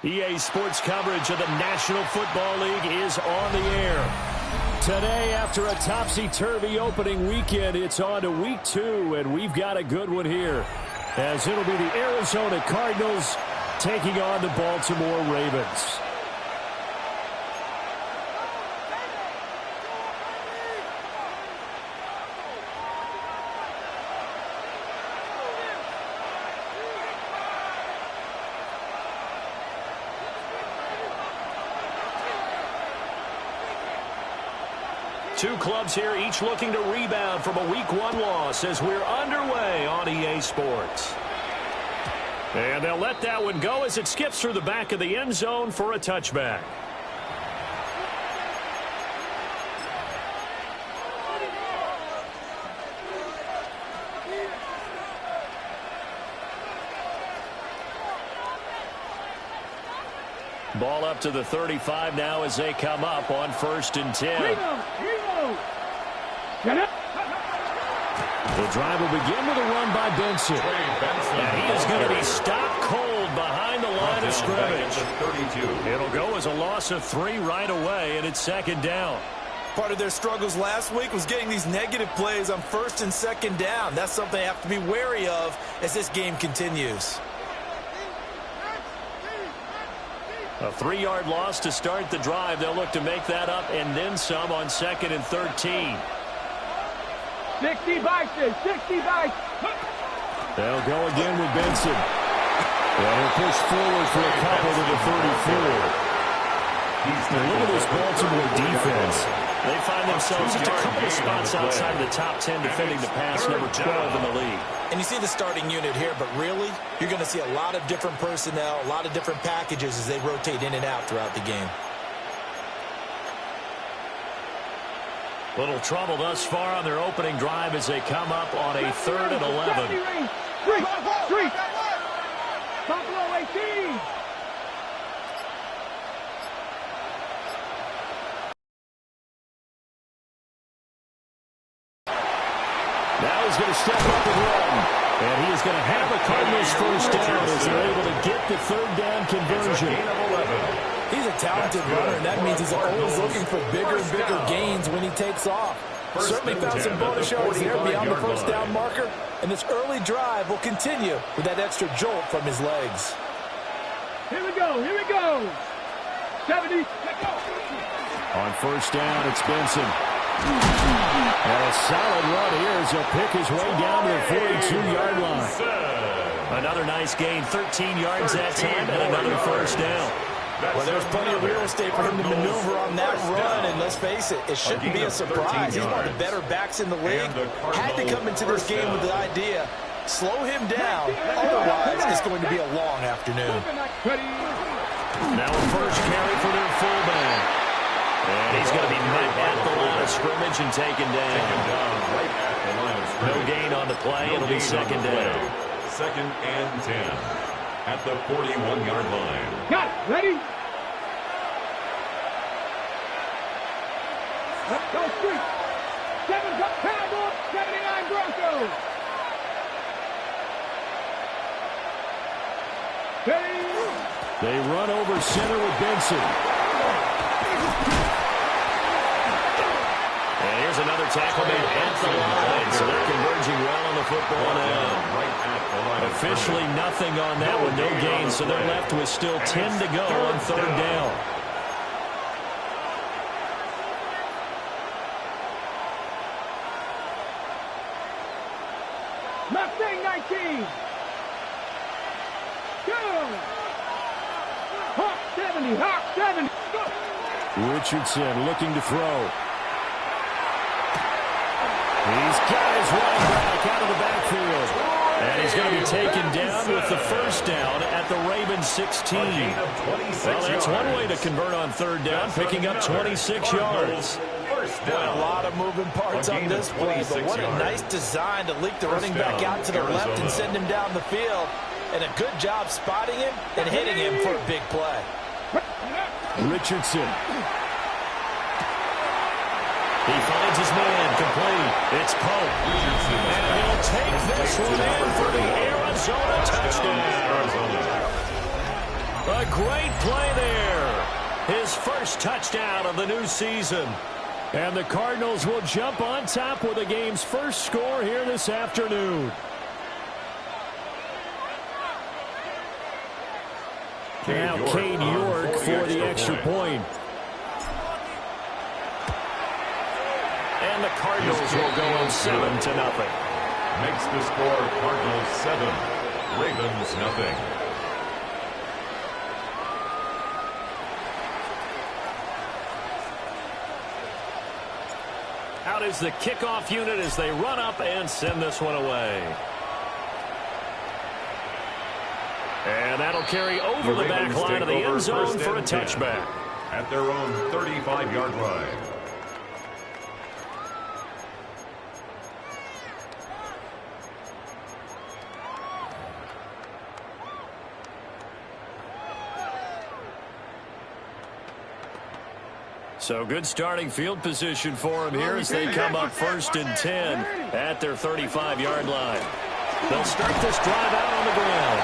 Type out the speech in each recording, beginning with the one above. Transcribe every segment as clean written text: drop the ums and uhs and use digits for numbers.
EA Sports coverage of the National Football League is on the air. Today, after a topsy-turvy opening weekend, it's on to week 2, and we've got a good one here, as it'll be the Arizona Cardinals taking on the Baltimore Ravens. Two clubs here, each looking to rebound from a Week 1 loss as we're underway on EA Sports. And they'll let that one go as it skips through the back of the end zone for a touchback. Ball up to the 35 now as they come up on 1st and 10. The drive will begin with a run by Benson. And he is going to be stopped cold behind the line of scrimmage. It'll go as a loss of 3 right away, and it's 2nd down. Part of their struggles last week was getting these negative plays on 1st and 2nd down. That's something they have to be wary of as this game continues. A 3-yard loss to start the drive. They'll look to make that up and then some on 2nd and 13. 60 Bison, 60 Bison. They'll go again with Benson. And he'll push forward for a couple to the 34. Now look at this Baltimore defense. They find themselves just a couple of spots outside the top 10 defending the pass, number 12 in the league. And you see the starting unit here, but really, you're going to see a lot of different personnel, a lot of different packages as they rotate in and out throughout the game. Little trouble thus far on their opening drive as they come up on a 3rd and 11. Three. Buffalo 18. Now he's going to step up and run. And he is going to have the Cardinals first down as they're able to get the 3rd down conversion. He's a talented runner, and that means he's always looking for bigger and bigger gains when he takes off. Certainly found some bonus yards there beyond the 1st down marker, and this early drive will continue with that extra jolt from his legs. Here we go. 70. On 1st down, it's Benson. And a solid run here as he'll pick his way down to the 42-yard line. Another nice gain, 13 yards that time, and another 1st down. Well, there's plenty of real estate for him to maneuver on that run, and let's face it, it shouldn't be a surprise. He's one of the better backs in the league. Had to come into this game with the idea, slow him down, otherwise it's going to be a long afternoon. Now a first carry for their fullback. And he's going to be met at the line of scrimmage and taken down. No gain on the play. It'll be 2nd down. 2nd and 10 at the 41-yard line. Got it. Ready? Go street. 7 up Cowboys, 79 Broncos. They run over center with Benson. And here's another tackle made at the line. So they're converging well on the football now. Officially nothing on that one. No gain. So they're left with still 10 to go on 3rd down. Mustang 19. Go. Hawk 70. Richardson looking to throw. He's got his running back out of the backfield. And he's going to be taken down with the 1st down at the Ravens 16. Well, that's one way to convert on 3rd down, picking up 26 yards. A lot of moving parts on this play, but what a nice design to leak the running back out to the left and send him down the field. And a good job spotting him and hitting him for a big play. Richardson. He finds his man complete. It's Pope. And he'll take this one in for the Arizona touchdown. A great play there. His first touchdown of the new season. And the Cardinals will jump on top with the game's first score here this afternoon. Now Cade York for the extra point. And the Cardinals will go on 7-0. Makes the score Cardinals 7, Ravens nothing. Out is the kickoff unit as they run up and send this one away. And that'll carry over the back line of the end zone for a touchback. At their own 35-yard line. So good starting field position for them here as they come up 1st and 10 at their 35-yard line. They'll start this drive out on the ground.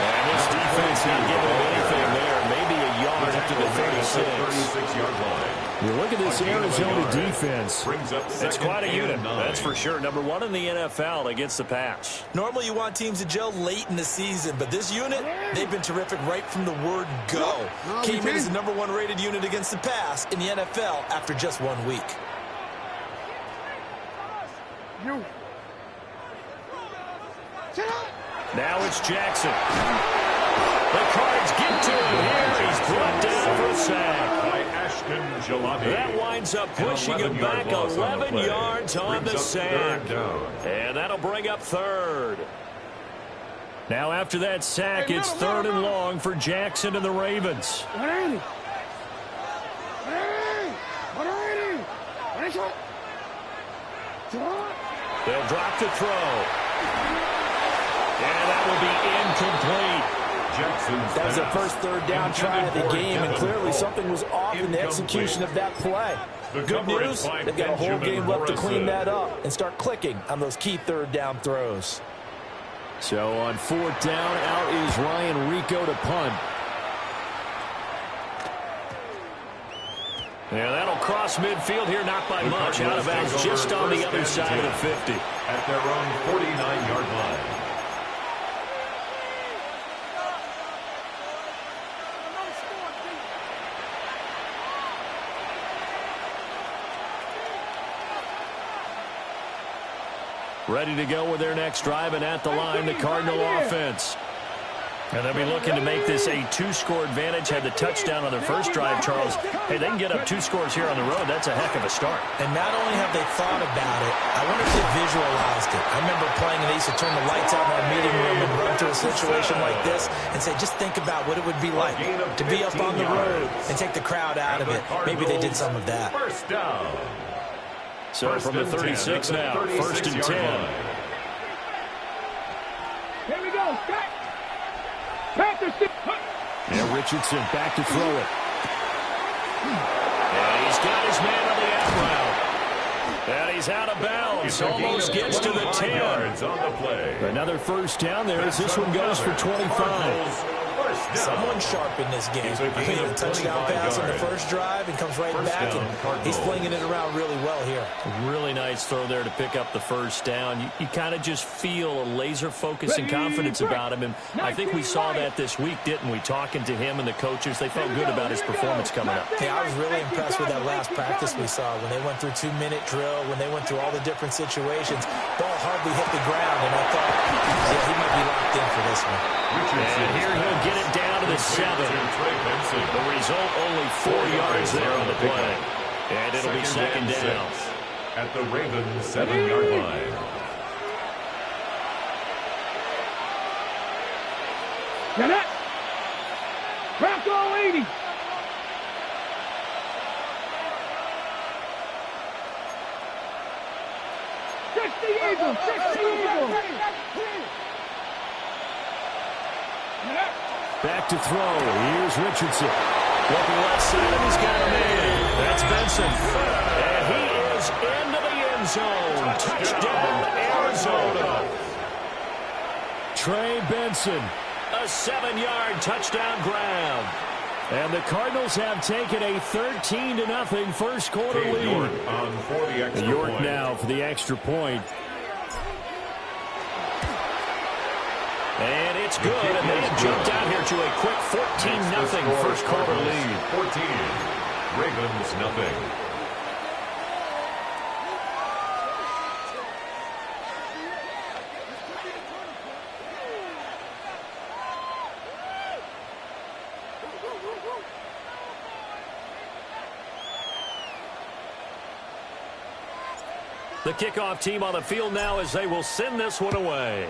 And this defense not giving them anything there. Maybe a yard up to the 36-yard line. You look at this Arizona defense. It's quite a unit, that's for sure. Number 1 in the NFL against the pass. Normally you want teams to gel late in the season, but this unit, they've been terrific right from the word go. Came in as the number 1 rated unit against the pass in the NFL after just 1 week. Now it's Jackson. The Cards get to him here. He's brought down for a sack. By Ashton Jalani. That winds up pushing him back 11 yards on the sack. And that'll bring up 3rd. Now after that sack, it's 3rd and long for Jackson and the Ravens. They'll drop the throw. And that will be incomplete. That was their first 3rd down try of the game, and clearly something was off in the execution of that play. Good news, they've got a whole game left to clean that up and start clicking on those key 3rd down throws. So on 4th down, out is Ryan Rico to punt. Yeah, that'll cross midfield here, not by much. Out of bounds just on the other side of the 50. At their own 49-yard line. Ready to go with their next drive, and at the line, the Cardinal offense. And they'll be looking to make this a 2-score advantage. Had the touchdown on their first drive, Charles. Hey, they can get up 2 scores here on the road. That's a heck of a start. And not only have they thought about it, I wonder if they visualized it. I remember playing, and they used to turn the lights out in our meeting room and run through a situation like this and say, just think about what it would be like to be up on the road and take the crowd out of it. Maybe they did some of that. First down. So from the 36 now, 1st and 10. Here we go. Yeah, Richardson back to throw it. And he's got his man on the out route. And he's out of bounds. Almost gets to the 10. Another 1st down there as this one goes for 25. Someone sharp in this game. A touchdown pass on the first drive and comes right back, and he's flinging it around really well here. Really nice throw there to pick up the 1st down. You kind of just feel a laser focus and confidence about him, and I think we saw that this week, didn't we? Talking to him and the coaches, they felt good about his performance coming up. Yeah, I was really impressed with that last practice we saw when they went through 2-minute drill, when they went through all the different situations. Ball hardly hit the ground, and I thought, yeah, he might be locked in for this one. And here he'll get it down to the 7. The result, only 4 yards there on the play. And it'll be 2nd down. At the Ravens 7-yard line. Get it. Bronco 80. Eagles. Back to throw. Here's Richardson. Looking left side, and he's got a man. That's Benson. And he is into the end zone. Touchdown, Arizona. Trey Benson A 7-yard touchdown grab. And the Cardinals have taken a 13-0 first quarter lead. York now for the extra point. And it's good, and they have jumped out here to a quick 14-0 first quarter lead. 14, Ravens nothing. The kickoff team on the field now as they will send this one away.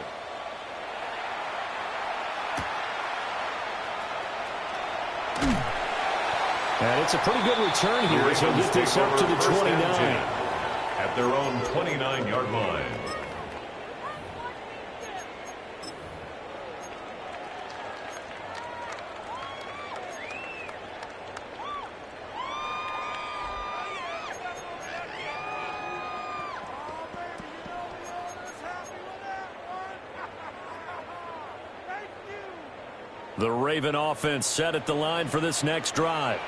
And it's a pretty good return here as he'll get this up to the 29. At their own 29-yard line. The Raven offense set at the line for this next drive.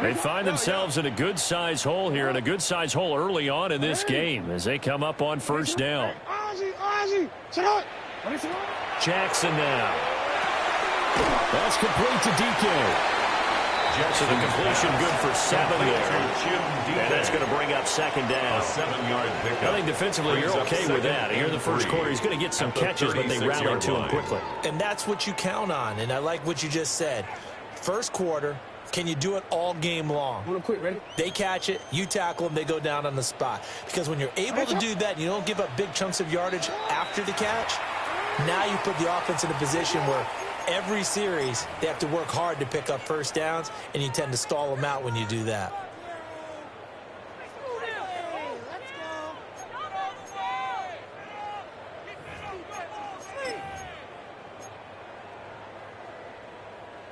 They find themselves in a good-sized hole here, and a good-sized hole early on in this game as they come up on first down. Jackson now. That's complete to DK. So the completion good for 7 there. And that's going to bring up second down. A 7-yard pickup. I think defensively you're okay with that. Here in the first quarter, he's going to get some catches, but they rally to him quickly. And that's what you count on, and I like what you just said. First quarter, can you do it all game long? They catch it, you tackle them, they go down on the spot. Because when you're able to do that, and you don't give up big chunks of yardage after the catch, now you put the offense in a position where every series they have to work hard to pick up first downs, and you tend to stall them out when you do that.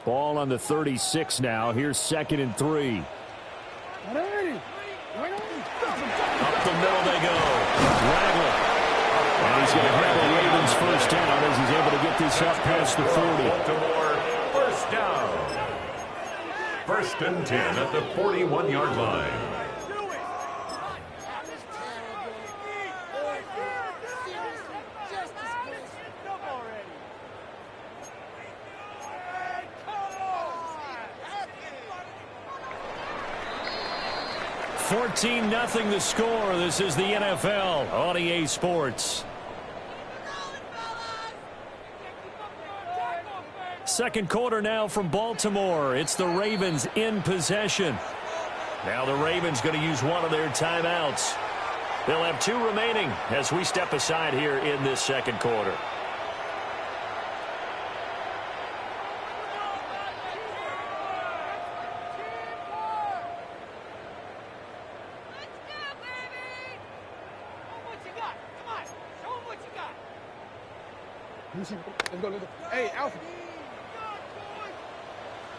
Ball on the 36 now. Here's 2nd and 3. Up the middle they go. Ragland. And he's going to have the Ravens first down as he's able to get this up past the 40. Baltimore, first down. 1st and 10 at the 41-yard line. Nothing the score. This is the NFL on EA Sports. Second quarter now from Baltimore. It's the Ravens in possession. Now the Ravens going to use one of their timeouts. They'll have 2 remaining as we step aside here in this second quarter. Let's go. Hey, Alpha.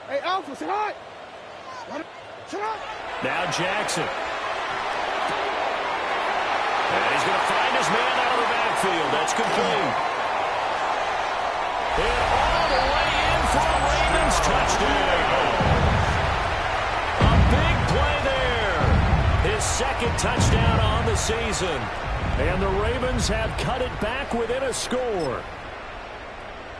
Hey, Alpha, sit high. Sit high. Now Jackson. And he's going to find his man out of the backfield. That's complete. And all the way in for a Ravens touchdown. A big play there. His 2nd touchdown on the season. And the Ravens have cut it back within a score.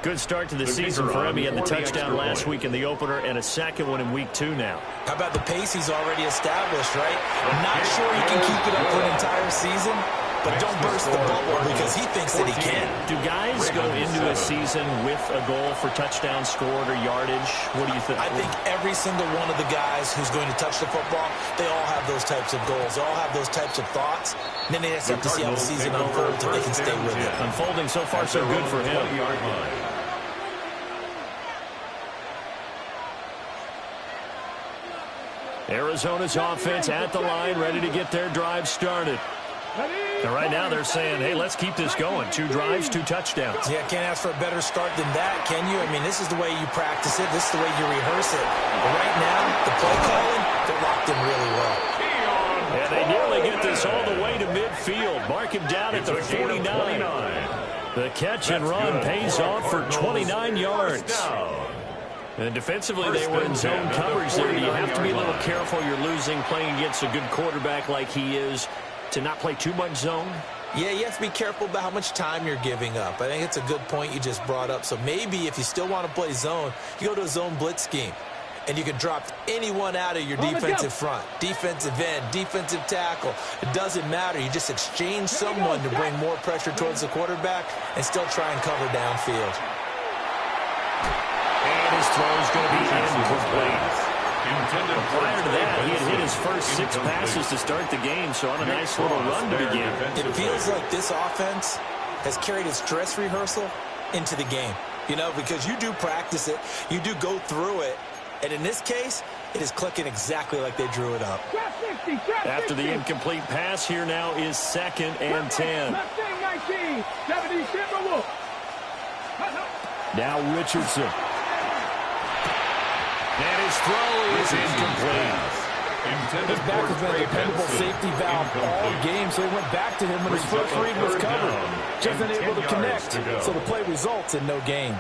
Good start to the season for him. He had the touchdown last week in the opener and a 2nd one in week 2 now. How about the pace he's already established, right? I'm not sure he can keep it up for an entire season, but don't burst the bubble because he thinks that he can. Do guys go into a season with a goal for touchdown scored or yardage? What do you think? I think every single one of the guys who's going to touch the football, they all have those types of goals. They all have those types of thoughts. And then they just have to see how the season unfolds if they can stay with it. Unfolding so far so good for him. Arizona's offense at the line, ready to get their drive started. And right now they're saying, hey, let's keep this going. 2 drives, 2 touchdowns. Yeah, can't ask for a better start than that, can you? I mean, this is the way you practice it. This is the way you rehearse it. But right now, the play calling, they're locked in really well. And they nearly get this all the way to midfield. Mark him down at the 49. The catch and run pays off for 29 yards. And defensively, they were in zone coverage there. You have to be a little careful. You're losing, playing against a good quarterback like he is, to not play too much zone. Yeah, you have to be careful about how much time you're giving up. I think it's a good point you just brought up. So maybe if you still want to play zone, you go to a zone blitz scheme. And you can drop anyone out of your defensive front, defensive end, defensive tackle. It doesn't matter. You just exchange someone to bring more pressure towards the quarterback and still try and cover downfield. And his throw is going to be incomplete. Prior to that, he had hit his first 6 passes to start the game, so on a nice little run to begin. It feels like this offense has carried its dress rehearsal into the game. You know, because you do practice it, you do go through it, and in this case, it is clicking exactly like they drew it up. After the incomplete pass, here now is 2nd and 10. Now Richardson. And his throw is incomplete. His back has been a dependable safety valve all game, so he went back to him when his first read was covered. Just unable to connect, so the play results in no gain.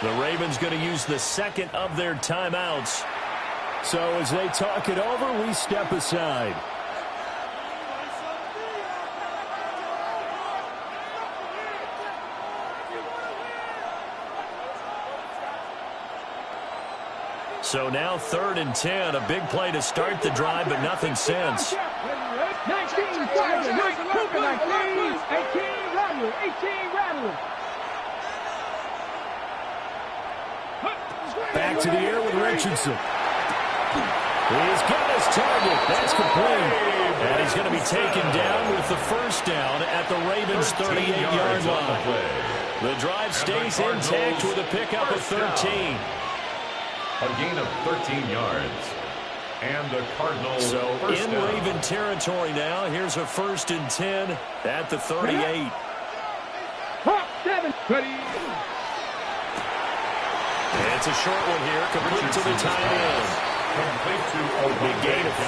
The Ravens going to use the 2nd of their timeouts. So as they talk it over, we step aside. So now 3rd and 10, a big play to start the drive, but nothing since. 19, 18, Rattler. Back to the air with Richardson. He's got his target. That's complete. And he's going to be taken down with the first down at the Ravens' 38-yard line. The drive stays intact with a pickup of 13. A gain of 13 yards. And the Cardinals So in Raven territory now. Here's a 1st and 10 at the 38. 7, 20. It's a short one here, complete to the tight end. A gain of 5,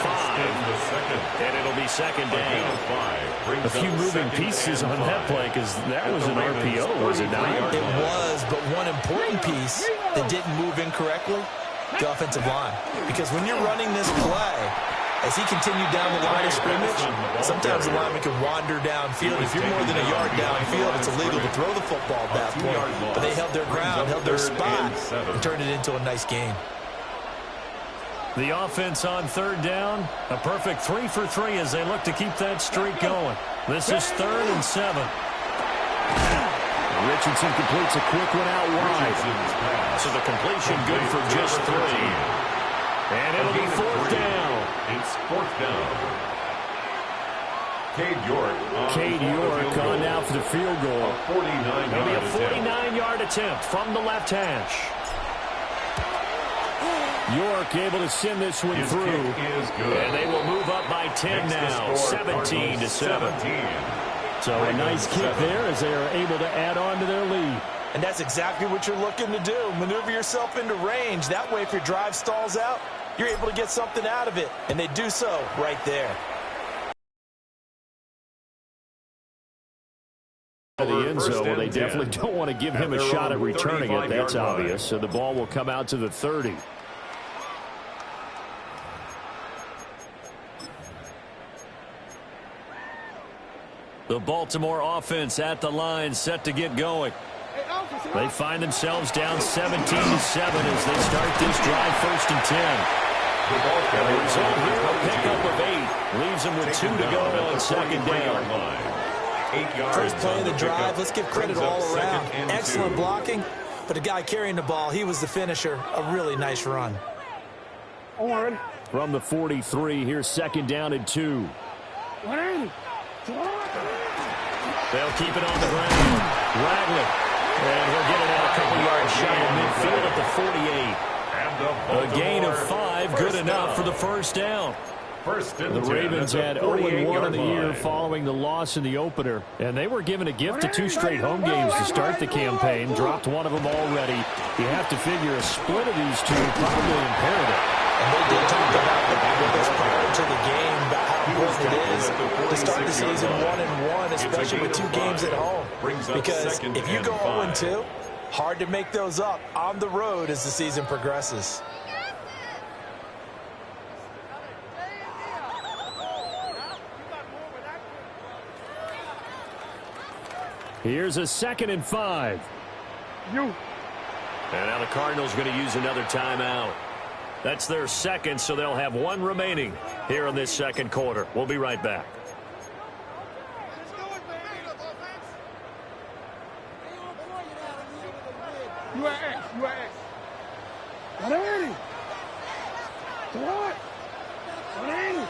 and it'll be 2nd down. A few moving pieces on that play, because that was an RPO, was it not? It was, but one important piece that didn't move incorrectly, the offensive line. Because when you're running this play, as he continued down the line of scrimmage, sometimes the lineman can wander downfield. If you're more than a yard downfield, it's illegal to throw the football at that point. But they held their ground, held their spot, and turned it into a nice game. The offense on 3rd down, a perfect 3 for 3 as they look to keep that streak going. This is 3rd and 7. Richardson completes a quick one out wide. So the completion good for just 3. And it'll be 4th down. It's 4th down. Cade York on now for the field goal. It'll be a 49-yard attempt from the left hash. York able to send this one through. And they will move up by 10 now, 17-7. So a nice kick there as they are able to add on to their lead. And that's exactly what you're looking to do. Maneuver yourself into range. That way, if your drive stalls out, you're able to get something out of it. And they do so right there. The end zone, well, they definitely don't want to give him a shot at returning it. That's obvious. So the ball will come out to the 30. The Baltimore offense at the line, set to get going. They find themselves down 17-7 as they start this drive, 1st and 10. The result here, a pickup of 8. Leaves them with 2 to go on 2nd down. First play of the drive, let's give credit all around. Excellent blocking, but the guy carrying the ball, he was the finisher. A really nice run. From the 43, here's 2nd down and 2. They'll keep it on the ground. Ragley. And he'll get it out a couple yards shy of midfield at the 48. A gain of 5, good enough for the 1st down. First and The 10 Ravens at had the 0-1 in the 48-yard year line. following the loss in the opener. And they were given a gift of 2 straight home games to start the campaign. Dropped one of them already. You have to figure a split of these two probably imperative. And they did talk about this prior to the game, about how important it is to start the season 1-1, especially with 2 games at home. Because if you go 0-2, hard to make those up on the road as the season progresses. Here's a 2nd and 5. And now the Cardinals going to use another timeout. That's their second, so they'll have 1 remaining here in this second quarter. We'll be right back. You are X. You are X. Ready.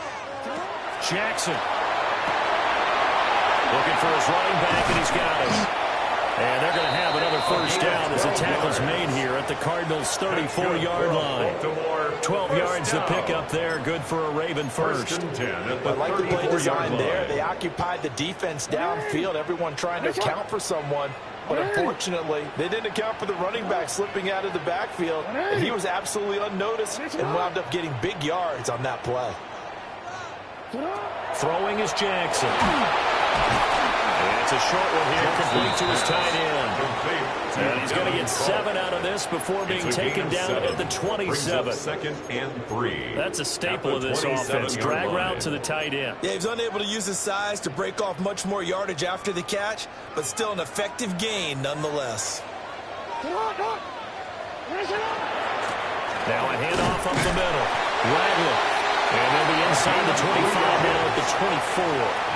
Jackson. Looking for his running back, and he's got him. And they're going to have another first down as the tackle's made here at the Cardinals' 34-yard line. 12 yards to pick up there. Good for a Raven first. But like the play design there, they occupied the defense downfield, everyone trying to account for someone. But unfortunately, they didn't account for the running back slipping out of the backfield. And he was absolutely unnoticed and wound up getting big yards on that play. Throwing is Jackson. And it's a short one here, complete to his tight end. And he's going to get 7 out of this before being taken down at the 27. 2nd and 3. That's a staple of this offense. Drag route to the tight end. Yeah, he's unable to use his size to break off much more yardage after the catch, but still an effective gain nonetheless. Now a handoff up the middle. Ragland. And they'll be inside the 25 now at the 24.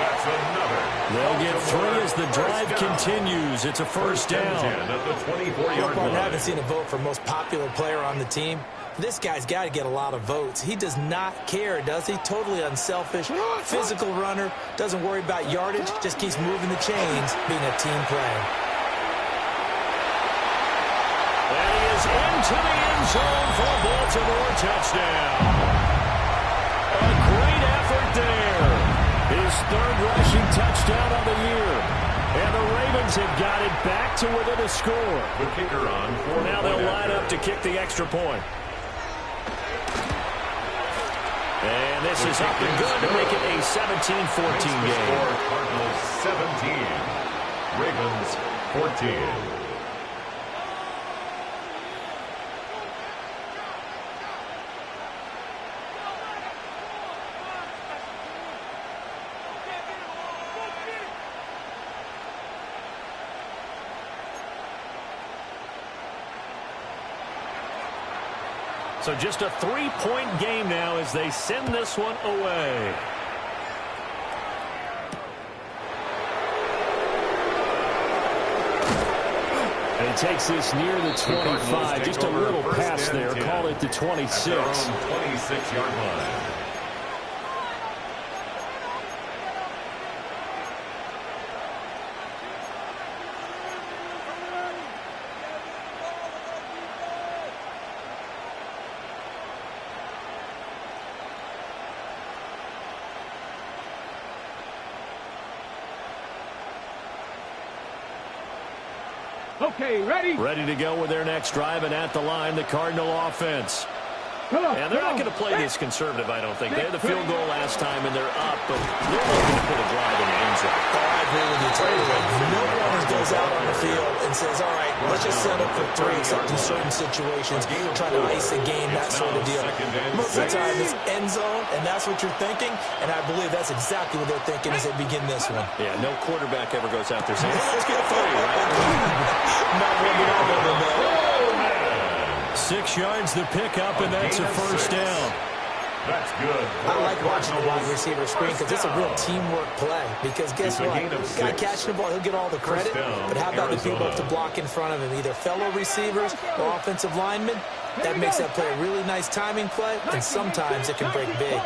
That's another. They'll get 3 as the drive continues. It's a first down. 10 at the 24-yard line. I haven't seen a vote for most popular player on the team. This guy's got to get a lot of votes. He does not care, does he? Totally unselfish, physical runner, doesn't worry about yardage, just keeps moving the chains, being a team player. And he is into the end zone for a Baltimore touchdown. A great effort there. His 3rd rushing touchdown of the year. And the Ravens have got it back to within a score. The kicker on for Now they'll line up to kick the extra point. And this is up and good to make it a 17-14 game. Cardinals 17. Ravens 14. So just a 3-point game now as they send this one away. And he takes this near the 25. Just a little pass there. Call it the 26. 26-yard line. Okay, ready? Ready to go with their next drive, and at the line, the Cardinal offense. And they're not going to play this conservative, I don't think. They had the field goal last time, and they're up, but they're looking to put a drive in the end zone. Oh, I agree with you totally. No one goes out on the field and says, all right, let's just set up for 3, except in certain situations, trying to ice a game, that sort of deal. Most of the time, it's end zone, and that's what you're thinking, and I believe that's exactly what they're thinking as they begin this one. Yeah, no quarterback ever goes out there saying, let's get 3, right? Not one that I've ever known. 6 yards the pickup, and that's a first down. That's good. I like watching the wide receiver screen because it's a real teamwork play. Because guess what? The guy catching the ball, he'll get all the credit. But how about the people to block in front of him? Either fellow receivers or offensive linemen. That makes that play a really nice timing play, and sometimes it can break big.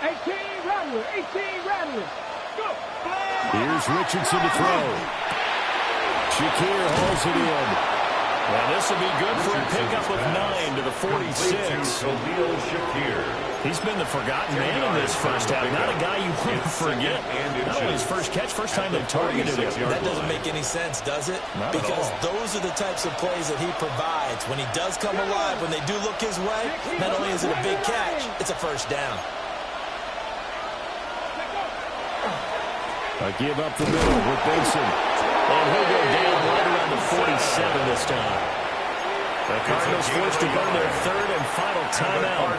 18 Rattler. Go. Here's Richardson to throw. Shakir hauls it in. And this will be good for a pickup of 9 to the 46. He's been the forgotten man in this first half. Not a guy you want to forget. Not only his first catch, first time they targeted him. That doesn't make any sense, does it? Because those are the types of plays that he provides. When he does come alive, when they do look his way, not only is it a big catch, it's a first down. A give up the middle with Benson. And he'll go down right around the 47 this time. The Cardinals forced to burn their third and final timeout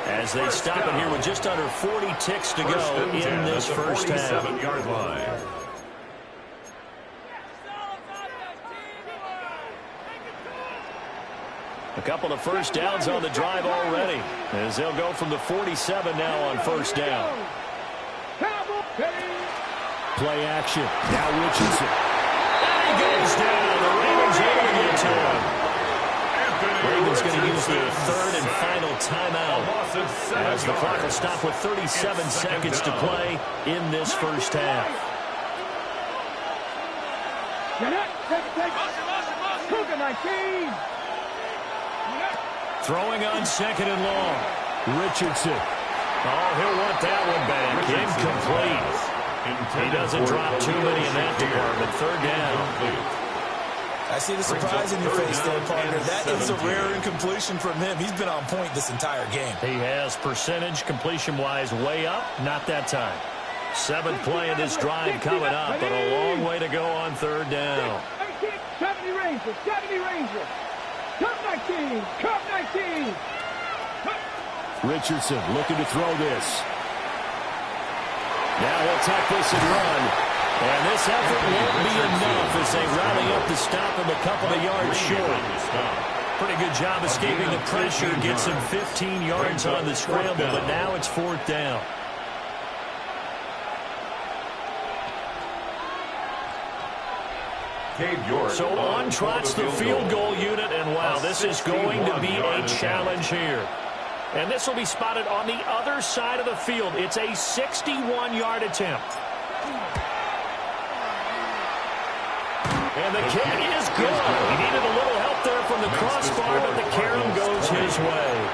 as they stop it here with just under 40 ticks to go in this first half. A couple of first downs on the drive already as they'll go from the 47 now on first down. Play action. Now Richardson. And he goes down. The Ravens able to get to him. Ravens going to use their third and final timeout as the clock will stop with 37 seconds to play in this first half. Throwing on second and long. Richardson. Oh, he'll want that one back. Incomplete. He doesn't drop too many in that department. Third down. I see the surprise in your face there, partner. That is a rare incompletion from him. He's been on point this entire game. He has percentage completion-wise way up. Not that time. 7th play of this drive coming up, but a long way to go on third down. 70 Rangers, 70 Rangers. Cup 19, Cup 19. Richardson looking to throw this. Now he'll tuck this and run. And this effort won't be enough as they rally up to stop him a couple of yards short. Pretty good job escaping the pressure. Gets him 15 yards on the scramble, but now it's 4th down. So on trots the field goal unit, and wow, this is going to be a challenge here. And this will be spotted on the other side of the field. It's a 61-yard attempt. And the kick is good. He needed a little help there from the crossbar, but the carom goes his way.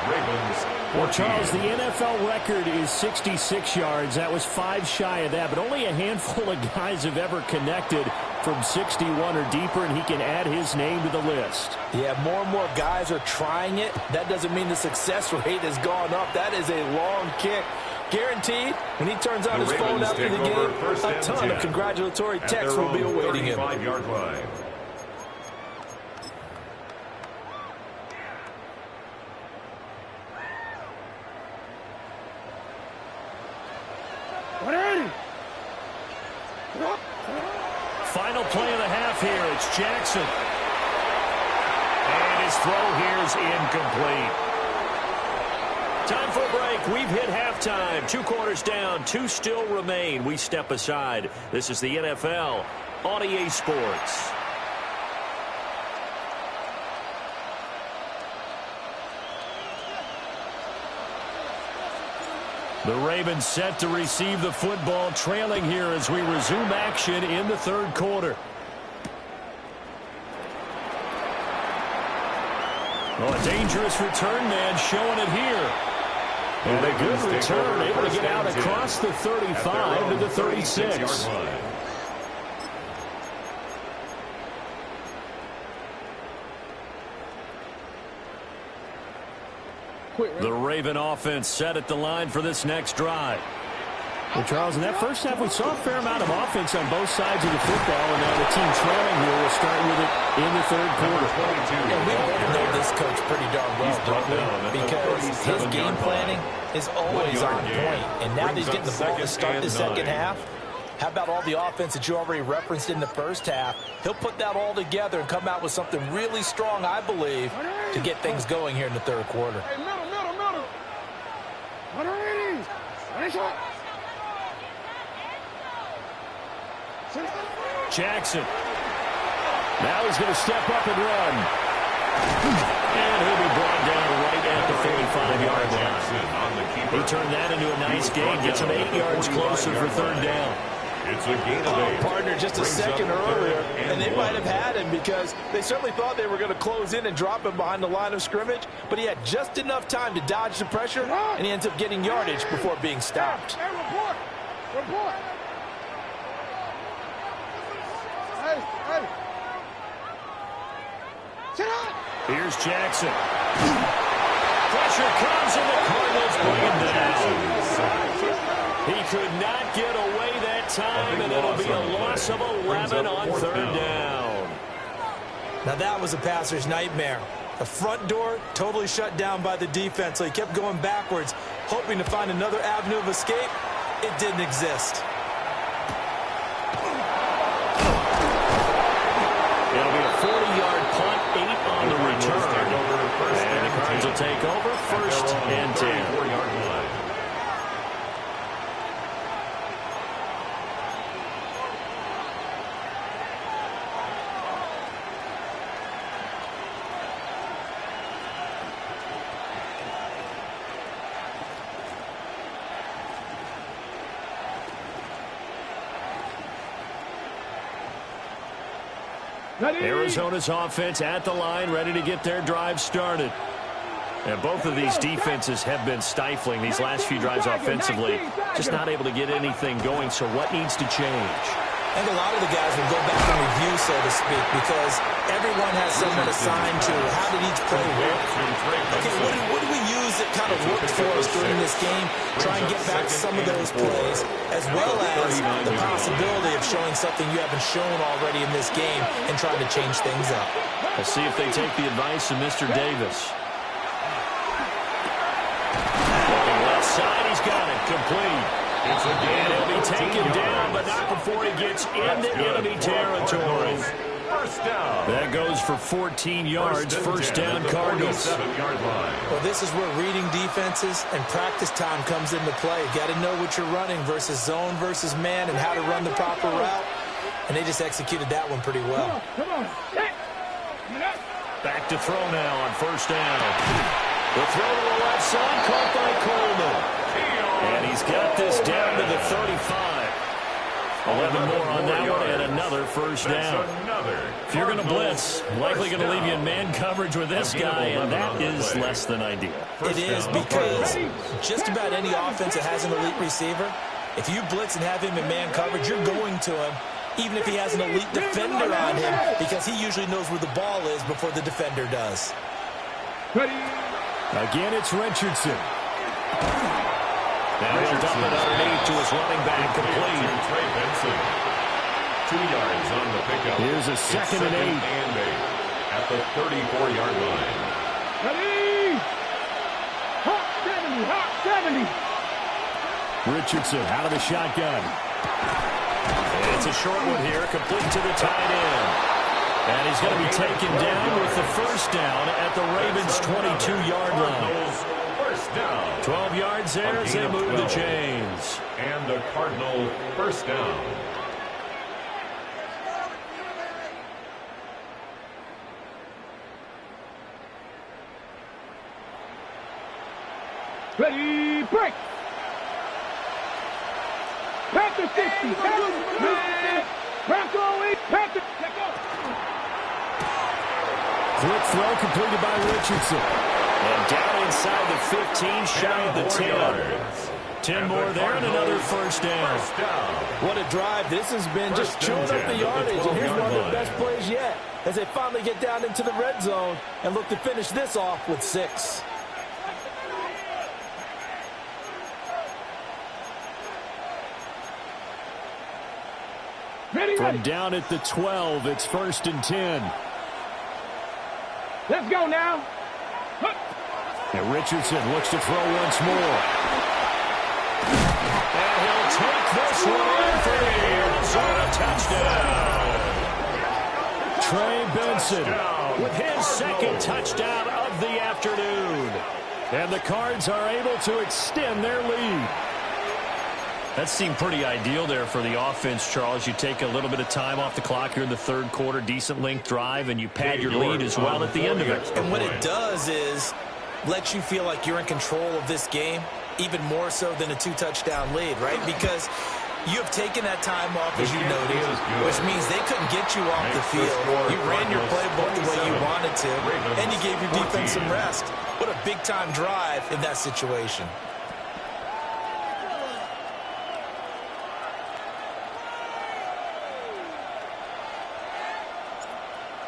Well, Charles, the NFL record is 66 yards. That was 5 shy of that, but only a handful of guys have ever connected from 61 or deeper, and he can add his name to the list. Yeah, more and more guys are trying it. That doesn't mean the success rate has gone up. That is a long kick. Guaranteed, when he turns on his phone after the game, a ton of congratulatory texts will be awaiting him. Final play of the half here. It's Jackson. And his throw here is incomplete. Time for a break. We've hit halftime. 2 quarters down. 2 still remain. We step aside. This is the NFL on EA Sports. The Ravens set to receive the football, trailing here as we resume action in the 3rd quarter. Oh, a dangerous return man showing it here. And a good return, able to get out across the 35 to the 36. The Raven offense set at the line for this next drive. Well, Charles, in that first half, we saw a fair amount of offense on both sides of the football, and now the team trailing here will start with it in the 3rd quarter. And we all know this coach pretty darn well, don't we? Because his game planning is always on point. And now that he's getting the ball to start the second half, how about all the offense that you already referenced in the first half? He'll put that all together and come out with something really strong, I believe, to get things going here in the 3rd quarter. Hey, middle. Jackson. Now he's going to step up and run. And he'll be brought down right at the 45-yard line. He turned that into a nice gain. Gets him 8 yards closer for 3rd down. It's a gain of 8. Partner just a second earlier, and they might have had him because they certainly thought they were going to close in and drop him behind the line of scrimmage, but he had just enough time to dodge the pressure, and he ends up getting yardage before being stopped. Hey, report. Report. Hey. Sit up. Here's Jackson. Pressure comes, and the Cardinals bring him down. He could not get away that time, and it'll be a loss of 11 on third down. Now that was a passer's nightmare. The front door totally shut down by the defense, so he kept going backwards, hoping to find another avenue of escape. It didn't exist. It'll be a 40-yard punt, 8 on the return. And the Cards will take over, first and 10. Arizona's offense at the line, ready to get their drive started. And both of these defenses have been stifling these last few drives offensively. Just not able to get anything going, so what needs to change? And a lot of the guys will go back and review, so to speak, because everyone has someone assigned to how did each play work. Okay, what do we use that kind of worked for us during this game? Try and get back some of those plays, as well as the possibility of showing something you haven't shown already in this game and trying to change things up. Let's see if they take the advice of Mr. Davis. Looking left side, he's got it, complete. And he'll be taken down, but not before he gets into enemy territory. First down. That goes for 14 yards. First down, Cardinals. Well, this is where reading defenses and practice time comes into play. You got to know what you're running versus zone versus man and how to run the proper route. And they just executed that one pretty well. Come on. Back to throw now on first down. The throw to the left side, caught by Coleman. And he's got this down to the 35. 11 more on that one, and another first down. If you're going to blitz, likely going to leave you in man coverage with this guy, and that is less than ideal. It is, because just about any offense that has an elite receiver, if you blitz and have him in man coverage, you're going to him, even if he has an elite defender on him, because he usually knows where the ball is before the defender does. Again, it's Richardson. Now he'll dump it underneath to his running back, complete. 2 yards on the pickup. Here's a second and 8. At the 34-yard line. Ready? Hot 70, hot 70. Richardson out of the shotgun. And it's a short one here, complete to the tight end. And he's going to be taken down with the first down at the Ravens' 22-yard line. 12 yards there as they move the chains. And the Cardinal first down. Ready, break. Panther 60. Panther 8. Panther. Quick throw completed by Richardson. And down inside the 15, shy of the 10. 10 more there and another first down. What a drive. This has been just chewing up the yardage. And here's one of the best plays yet as they finally get down into the red zone and look to finish this off with 6. From down at the 12, it's first and 10. Let's go now. And Richardson looks to throw once more. And he'll take this one in for the Arizona touchdown. Trey Benson with his second touchdown of the afternoon. And the Cards are able to extend their lead. That seemed pretty ideal there for the offense, Charles. You take a little bit of time off the clock here in the third quarter, decent length drive, and you pad your lead as well at the end of it. And what it does is let you feel like you're in control of this game, even more so than a 2-touchdown lead, right? Because You have taken that time off, as you noted, which means they couldn't get you off the field. You ran your playbook the way you wanted to, and you gave your defense some rest. What a big-time drive in that situation.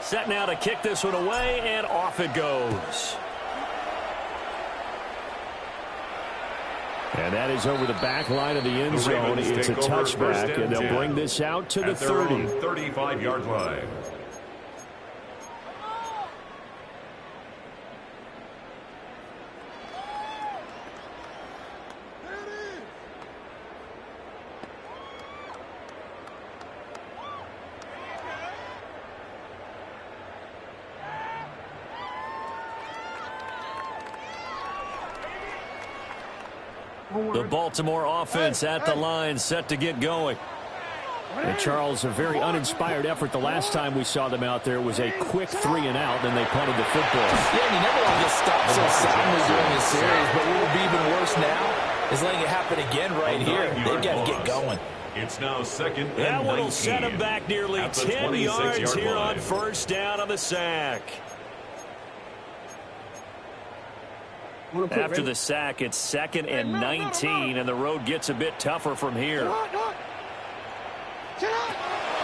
Set now to kick this one away, and off it goes. And that is over the back line of the end zone. It's a touchback, and they'll bring this out to the 30. 35-yard line. The Baltimore offense at the line, set to get going. And Charles, a very uninspired effort the last time we saw them out there was a quick 3 and out, then they punted the football. Yeah, and you never want to get stopped so soundly during this series, but what will be even worse now is letting it happen again right here. They've got to get going. It's now second and That one 19. will set them back nearly 10 yards here on first down on the sack. After the sack, it's second and 19, and the road gets a bit tougher from here.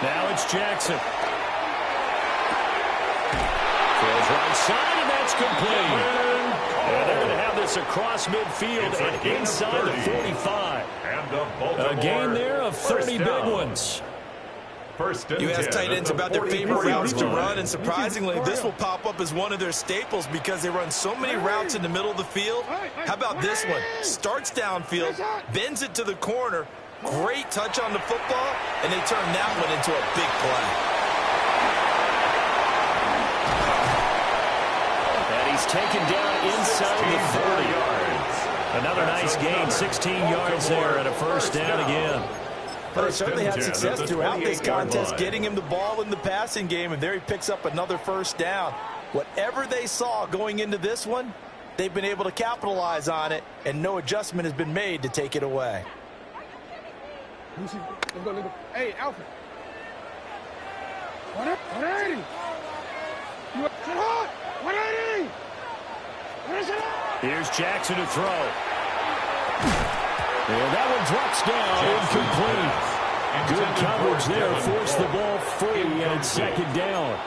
Now it's Jackson. Throws right side, and that's complete. And they're going to have this across midfield and inside the 45. A gain there of 30 big ones. You ask tight ends about their favorite routes to run, and surprisingly, this will pop up as one of their staples because they run so many routes in the middle of the field. How about this one? Starts downfield, bends it to the corner, great touch on the football, and they turn that one into a big play. And he's taken down inside the 40. Another nice gain, 16 yards there, and a first down again. But they certainly had success throughout this contest, getting him the ball in the passing game, and there he picks up another first down. Whatever they saw going into this one, they've been able to capitalize on it, and no adjustment has been made to take it away. Hey, Alfred. 180. 180. Here's Jackson to throw. And that one drops down, incomplete. Good coverage there, forced the ball free, and second down.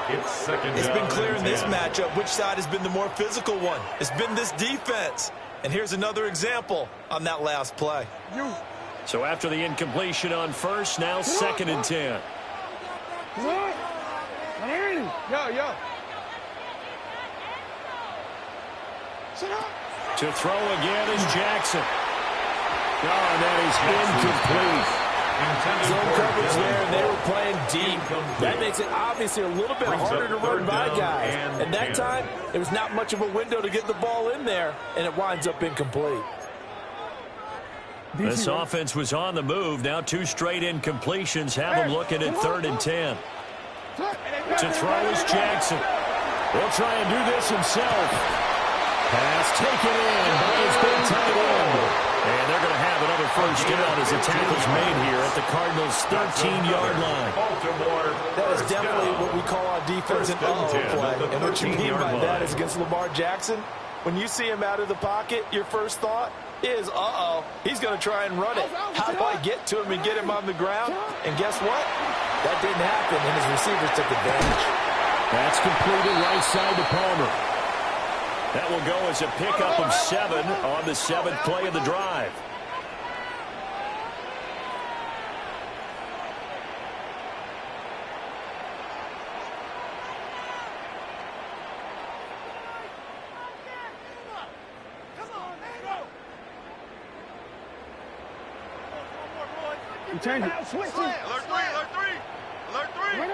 It's been clear in this matchup which side has been the more physical one. It's been this defense. And here's another example on that last play. So after the incompletion on first, now second and 10. Yo. To throw again is Jackson. Oh, and that is incomplete. Zone coverage there, and they were playing deep. That makes it obviously a little bit harder to run by guys. And that time, there was not much of a window to get the ball in there, and it winds up incomplete. This offense was on the move. Now 2 straight incompletions have them looking at third and 10. To throw is Jackson. He'll try and do this himself. Pass taken in by his big tight end. And they're going to have another first down as the tackle's made here at the Cardinals' 13-yard line. That is definitely what we call on defense an uh-oh play. And what you mean by that is against Lamar Jackson, when you see him out of the pocket, your first thought is, uh-oh, he's going to try and run it. How do I get to him and get him on the ground? And guess what? That didn't happen, and his receivers took advantage. That's completed right side to Palmer. That will go as a pickup of 7 on the 7th play of the drive. Change it. Alert 3, alert 3, alert 3.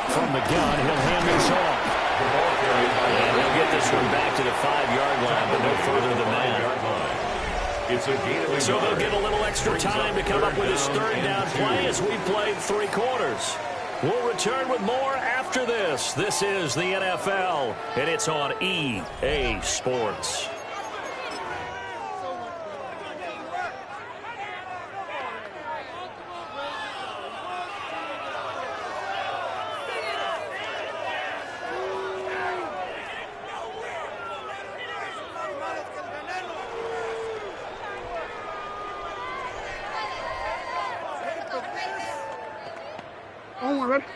From the gun, he'll hand this off. And he'll get this one back to the 5-yard line, but no further than that. It's a gain of So they'll get a little extra time to come up with his third down play as we played 3 quarters. We'll return with more after this. This is the NFL, and it's on EA Sports.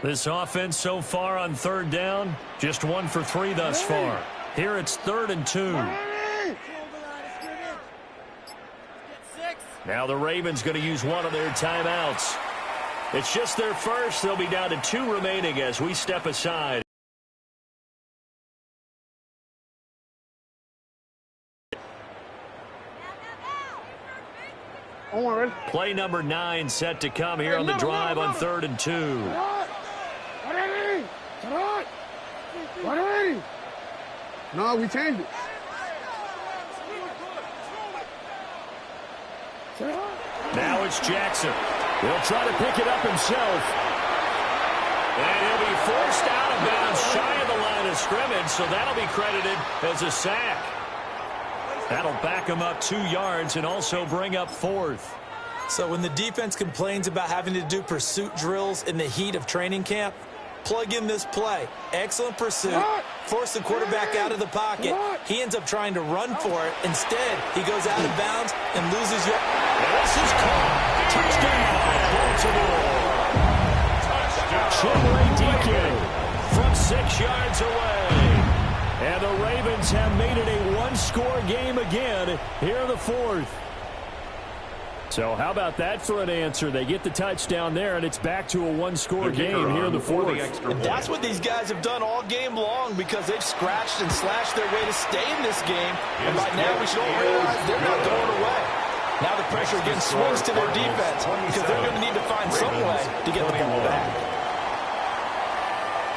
This offense so far on third down, just 1 for 3 thus far. Here it's 3rd and 2. Now the Ravens going to use one of their timeouts. It's just their first. They'll be down to 2 remaining as we step aside. Play number 9 set to come here on the drive on 3rd and 2. No, we changed it. Now it's Jackson. He'll try to pick it up himself. And he'll be forced out of bounds shy of the line of scrimmage, so that'll be credited as a sack. That'll back him up 2 yards and also bring up 4th. So when the defense complains about having to do pursuit drills in the heat of training camp, plug in this play. Excellent pursuit. Force the quarterback out of the pocket. He ends up trying to run for it. Instead, he goes out of bounds and loses yards. This is caught. Touchdown, Baltimore. Chinley DK from 6 yards away. And the Ravens have made it a one-score game again here in the 4th. So how about that for an answer? They get the touchdown there, and it's back to a one-score game here in the 4th. And that's what these guys have done all game long because they've scratched and slashed their way to stay in this game. And by now we should all realize they're not going away. Now the pressure again swings to their defense because they're going to need to find some way to get the ball back.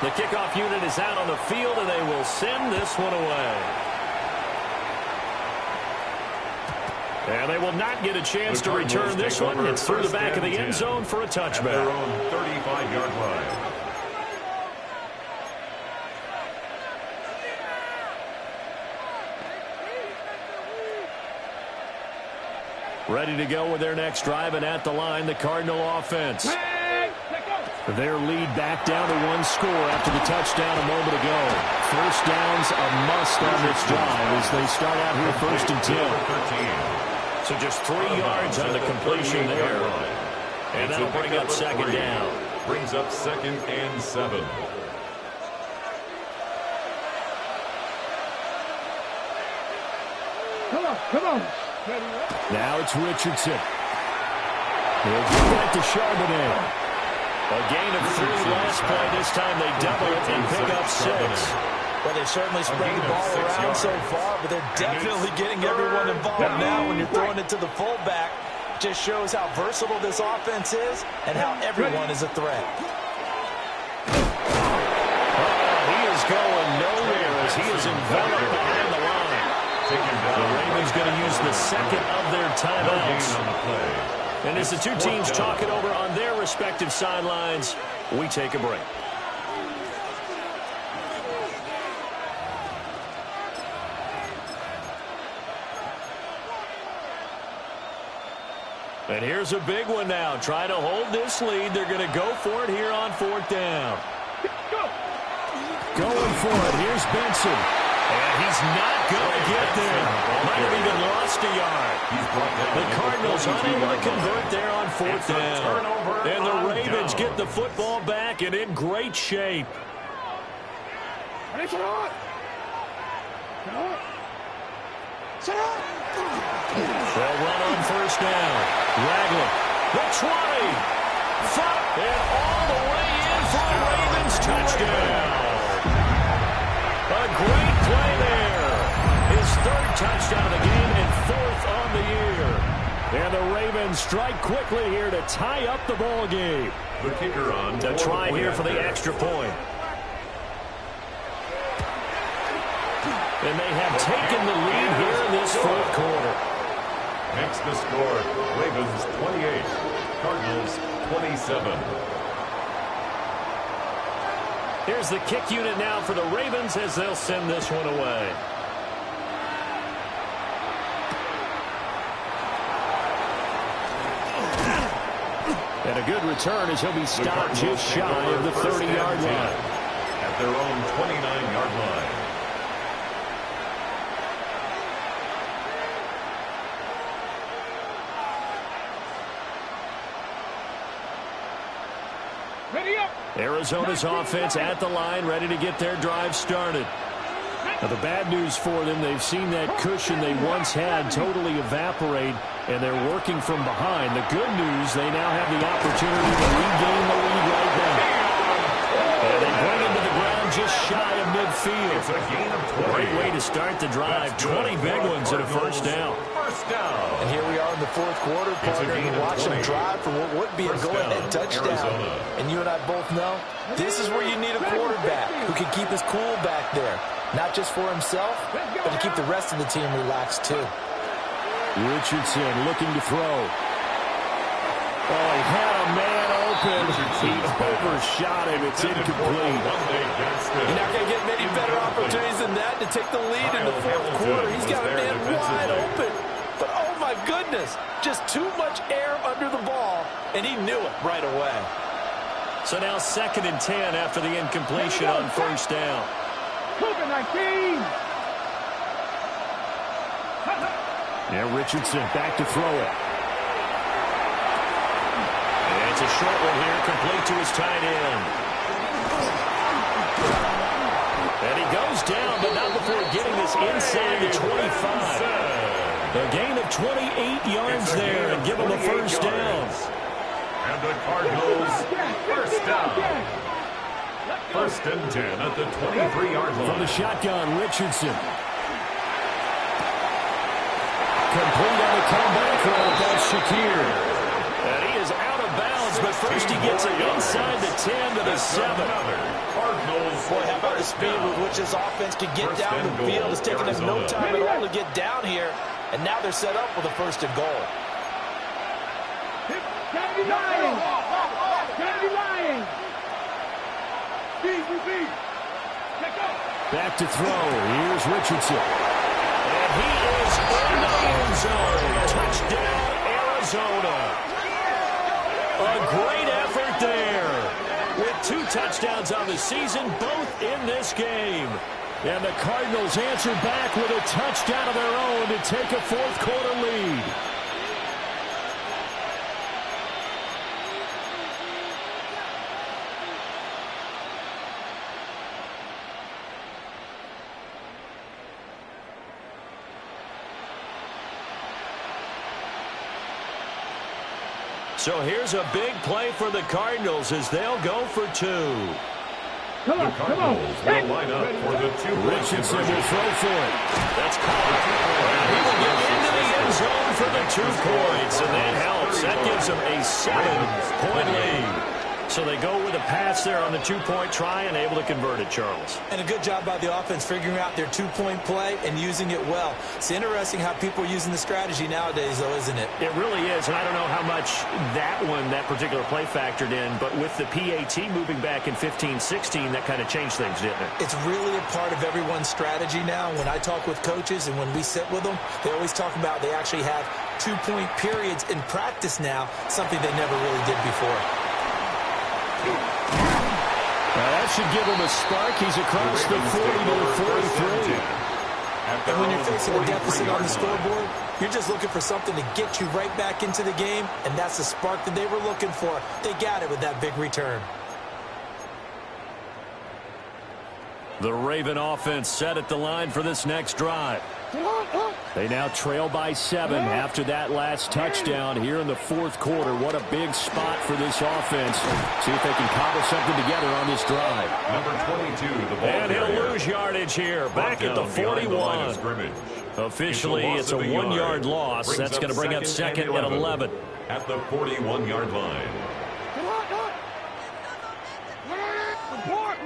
The kickoff unit is out on the field, and they will send this one away. And they will not get a chance to return this one. It's through the back of the end zone for a touchback. At their own 35-yard line. Ready to go with their next drive, and at the line, the Cardinal offense. Their lead back down to 1 score after the touchdown a moment ago. First down's a must on this drive as they start out here 1st and 10. So just 3 yards on the completion there. And that'll bring up 2nd down. Brings up 2nd and 7. Come on. Now it's Richardson. He'll give that to Charbonnet. A gain of 3 last play. This time they double it and pick up 6. Well, they've certainly spread the ball around so far, but they're definitely getting everyone involved now when you're throwing it to the fullback. Just shows how versatile this offense is and how everyone is a threat. He is going nowhere as he is enveloped behind the line. The Ravens going to use the 2nd of their timeouts. And as the 2 teams talk it over on their respective sidelines, we take a break. And here's a big one now. Trying to hold this lead. They're going to go for it here on 4th down. Going for it. Here's Benson. And he's not going to get there. Might have even lost a yard. The Cardinals unable to convert there on 4th down. And the Ravens get the football back and in great shape. They'll run on 1st down. Ragland, the 20. And all the way in for a Ravens touchdown. A great play there. His 3rd touchdown of the game and 4th on the year. And the Ravens strike quickly here to tie up the ball game. The kicker on to try here for the extra point. And they have taken the lead here in this 4th quarter. Makes the score Ravens 28, Cardinals 27. Here's the kick unit now for the Ravens as they'll send this one away. And a good return as he'll be stopped just shy of the 30-yard line. At their own 29-yard line. Arizona's offense at the line, ready to get their drive started. Now, the bad news for them, they've seen that cushion they once had totally evaporate, and they're working from behind. The good news, they now have the opportunity to regain the lead right now. And they bring him to the ground just shy of midfield. It's a gain of 20. Great way to start the drive. 20 big ones and a first down. And here we are in the fourth quarter, partner, and watch them drive for what would be a go-ahead touchdown. And you and I both know this is where you need a quarterback who can keep his cool back there. Not just for himself, but to keep the rest of the team relaxed, too. Richardson looking to throw. Oh, he had a man open. He overshot him. It's incomplete. You're not going to get many better opportunities than that to take the lead in the fourth quarter. He's got a man wide open. But, oh, my goodness, just too much air under the ball, and he knew it right away. So now 2nd and 10 after the incompletion on first down. COVID-19. Now Richardson back to throw it. And it's a short one here, complete to his tight end. And he goes down, but not before getting this inside the 25. A gain of 28 yards there and give him a first down. And the Cardinals, first down. 1st and 10 at the 23-yard line. From the shotgun, Richardson. Complete on the comeback route. That's Shakir. And he is out of bounds, but first he gets it inside the 10 to the 7. Cardinals. Boy, how about the speed with which this offense can get down the field? It's taken them no time at all to get down here, and now they're set up with a 1st and goal. Kennedy lying. Kennedy lying. Back to throw. Here's Richardson. And he is in the end zone. Touchdown, Arizona. A great effort there. With 2 touchdowns on the season, both in this game. And the Cardinals answer back with a touchdown of their own to take a 4th quarter lead. So here's a big play for the Cardinals as they'll go for 2. Come on, The Cardinals will line up for the 2-point Richardson will conversion. throw for it. That's caught. He will get into the end zone for the 2 points, and that helps. That gives them a 7-point lead. So they go with a pass there on the 2-point try and able to convert it, Charles. And a good job by the offense figuring out their 2-point play and using it well. It's interesting how people are using the strategy nowadays, though, isn't it? It really is, and I don't know how much that particular play factored in, but with the PAT moving back in 15-16, that kind of changed things, didn't it? It's really a part of everyone's strategy now. When I talk with coaches and when we sit with them, they always talk about they actually have 2-point periods in practice now, something they never really did before. Now that should give him a spark. He's across the 40 to the 43. And when you're facing a deficit on the scoreboard, you're just looking for something to get you right back into the game, and that's the spark that they were looking for. They got it with that big return. The Raven offense set at the line for this next drive. They now trail by 7 after that last touchdown here in the 4th quarter. What a big spot for this offense. See if they can cobble something together on this drive. Number 22, the ball And he'll carrier. lose yardage here. Back at the 41. Officially, it's a 1-yard loss. That's going to bring up 2nd and 11. At the 41-yard line.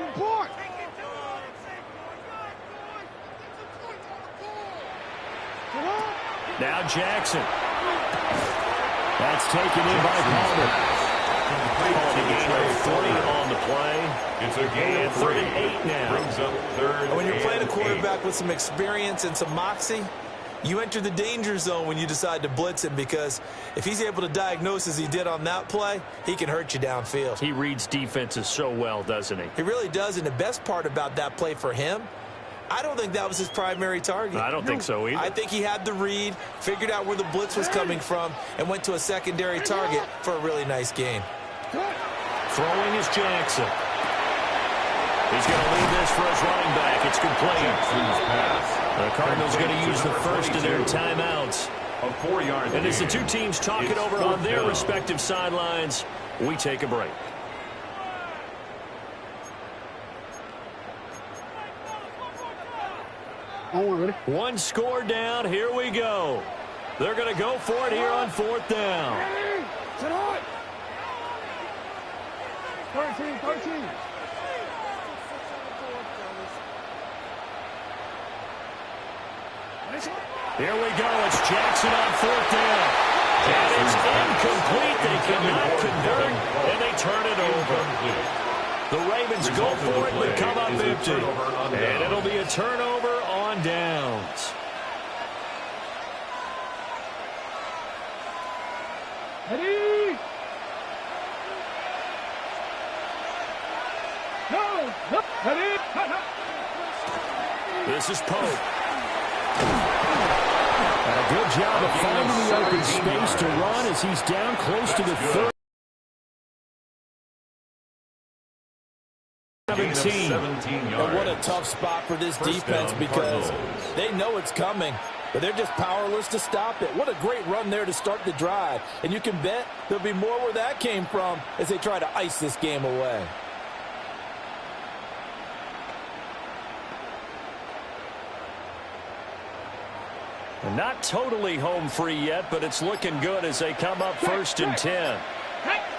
Report. Now Jackson. That's taken in by Palmer. A gain of 40 on the play. It's a gain And of 38 now. Brings up 3rd. When you're playing a and quarterback 8. with some experience and some moxie, you enter the danger zone when you decide to blitz him, because if he's able to diagnose as he did on that play, he can hurt you downfield. He reads defenses so well, doesn't he? He really does, and the best part about that play for him, I don't think that was his primary target. I don't think so either. I think he had the read, figured out where the blitz was coming from, and went to a secondary target for a really nice gain. Throwing is Jackson. He's going to leave this for his running back. It's complete. The Cardinals going to use the first of their timeouts. And as the two teams talk it over on their respective sidelines, we take a break. One score down. Here we go. They're going to go for it here on fourth down. 13. Here we go. It's Jackson on fourth down. And it's incomplete. They cannot convert, and they turn it over. The Ravens go for it, but come up empty. And it'll be a turnover on downs. Ready? No. Ready? This is Pope. And a good job of finding the open space to run as he's down close to the 30. 17. And what a tough spot for this defense because they know it's coming, but they're just powerless to stop it. What a great run there to start the drive. And you can bet there'll be more where that came from as they try to ice this game away. Not totally home free yet, but it's looking good as they come up first and 10.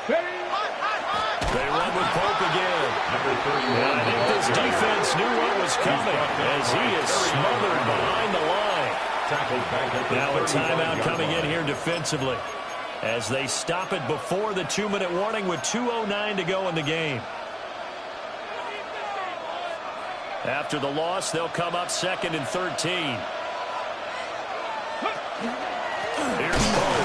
They run with Pope again. And I think this defense knew what was coming as he is smothered behind the line. Now a timeout coming in here defensively as they stop it before the 2-minute warning with 2:09 to go in the game. After the loss, they'll come up second and 13. Here's Pope.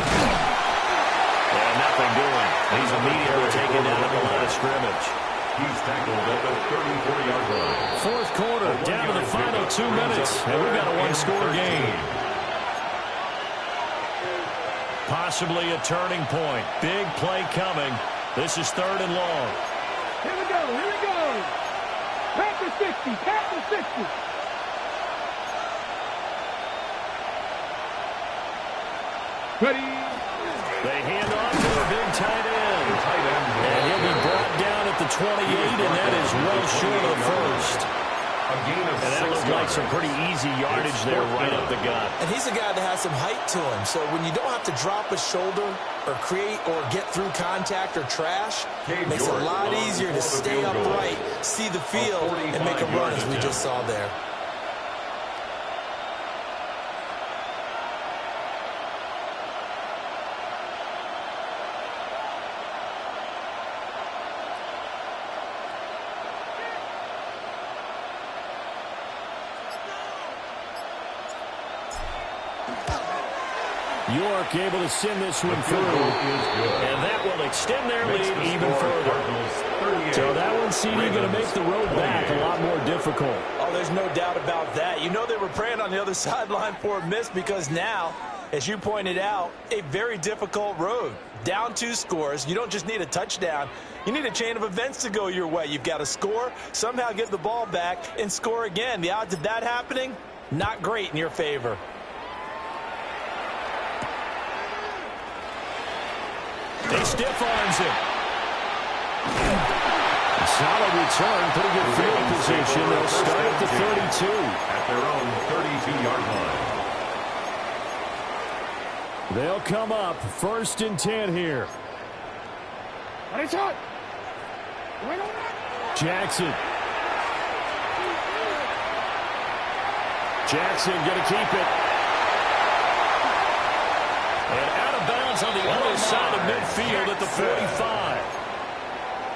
And nothing doing. He's immediately taken down at the line of scrimmage. He's tackled at the 34-yard line. Fourth quarter, down to the final 2 minutes, and we've got a one-score game. Possibly a turning point. Big play coming. This is third and long. Here we go. Pass the 60. Ready? They hand off to a big tight end. And he'll be brought down at the 28, and that is well short of first. And that looked like some pretty easy yardage there right up the gut. And he's a guy that has some height to him. So when you don't have to drop a shoulder or create or get through contact or trash, it makes it a lot easier to stay upright, see the field, and make a run as we just saw there. York able to send this one through, and that will extend their lead even further. So that one, CD, going to make the road back a lot more difficult. Oh, there's no doubt about that. You know they were praying on the other sideline for a miss because now, as you pointed out, a very difficult road. Down 2 scores. You don't just need a touchdown. You need a chain of events to go your way. You've got to score, somehow get the ball back, and score again. The odds of that happening, not great in your favor. He stiff-arms him. Solid return, pretty good field position. They'll start at the 32. At their own 32-yard line. They'll come up first and 10 here. Jackson. Jackson going to keep it. And out of bounds on the other side of midfield at the 45.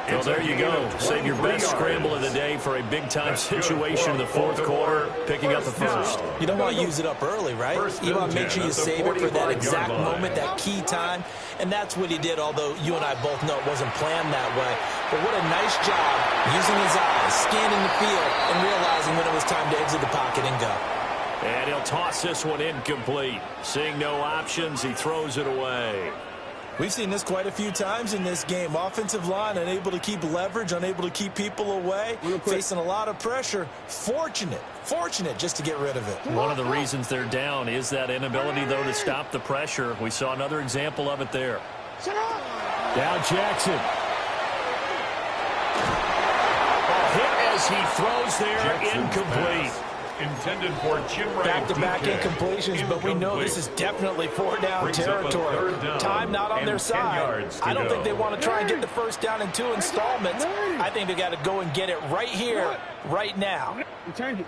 Well, there you go. Save your best scramble of the day for a big-time situation in the fourth quarter, picking up the first. You don't want to use it up early, right? You want to make sure you save it for that exact moment, that key time. And that's what he did, although you and I both know it wasn't planned that way. But what a nice job using his eyes, scanning the field, and realizing when it was time to exit the pocket and go. And he'll toss this one incomplete. Seeing no options, he throws it away. We've seen this quite a few times in this game. Offensive line unable to keep leverage, unable to keep people away, facing a lot of pressure. Fortunate just to get rid of it. One of the reasons they're down is that inability, though, to stop the pressure. We saw another example of it there. Now Jackson. Hit as he throws there, Jackson incomplete. Pass. Intended for Jim Ray. Back-to-back incompletions, but we know this is definitely four-down territory. Down Time not on their side. I don't think they want to try and get the first down in 2 installments. I think they got to go and get it right here, right now. Change it.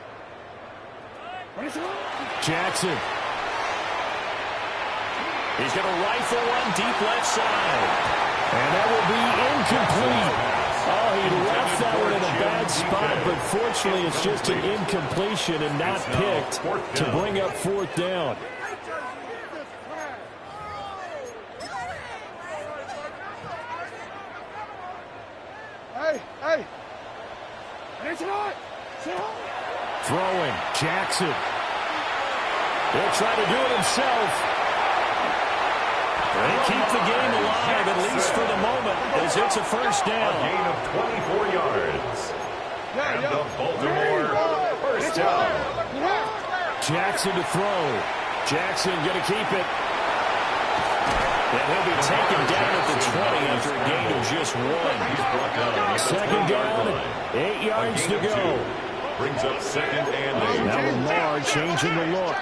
Jackson. He's going to rifle one deep left side. And that will be incomplete. Oh, he left that one in a bad spot, but fortunately it's just an incompletion and not picked to bring up 4th down. Hey. Throwing, Jackson. He'll try to do it himself. They keep the game alive, at least for the moment, as it's a first down. A gain of 24 yards. And the Baltimore first down. Jackson to throw. Jackson going to keep it. And he'll be taken down at the 20 after a gain of just 1. He's brought down at the Second 20-yard down, line. 8 yards to go. Brings up 2nd and 8. Now Lamar changing the look.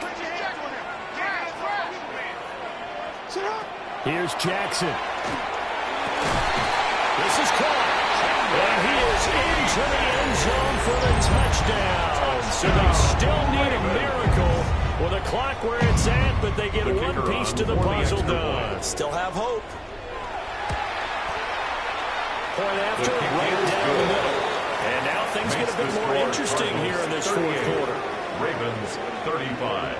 Here's Jackson. This is caught. And he is into the end zone for the touchdown. So they still need a miracle with the clock where it's at, but they get one piece to the puzzle done. Still have hope. Point after, right down the middle. And now things get a bit more interesting here in this 4th quarter. Ravens 35.